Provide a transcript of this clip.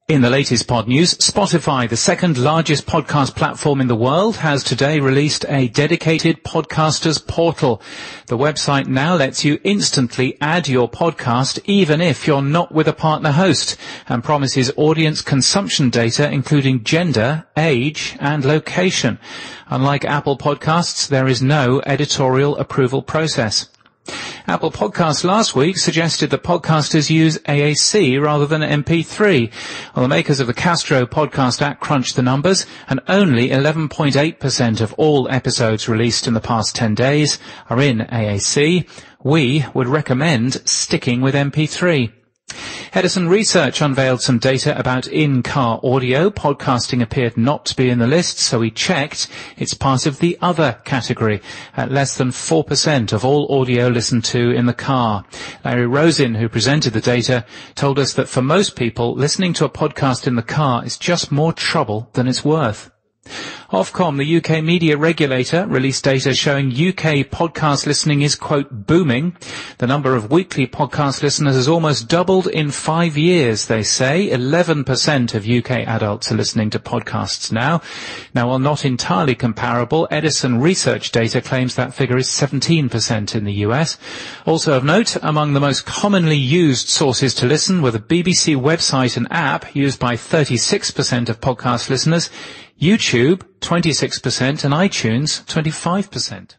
In the latest pod news, Spotify, the second largest podcast platform in the world, has today released a dedicated podcasters portal. The website now lets you instantly add your podcast even if you're not with a partner host, and promises audience consumption data including gender, age and location. Unlike Apple Podcasts, there is no editorial approval process. Apple Podcasts last week suggested that podcasters use AAC rather than MP3. Well, the makers of the Castro podcast app crunched the numbers, and only 11.8% of all episodes released in the past 10 days are in AAC. We would recommend sticking with MP3. Edison Research unveiled some data about in-car audio. Podcasting appeared not to be in the list, so we checked. It's part of the other category, at less than 4% of all audio listened to in the car. Larry Rosin, who presented the data, told us that for most people, listening to a podcast in the car is just more trouble than it's worth. Ofcom, the UK media regulator, released data showing UK podcast listening is, quote, booming. The number of weekly podcast listeners has almost doubled in 5 years, they say. 11% of UK adults are listening to podcasts now. Now, while not entirely comparable, Edison Research data claims that figure is 17% in the US. Also of note, among the most commonly used sources to listen were the BBC website and app, used by 36% of podcast listeners, YouTube, 26%, and iTunes, 25%.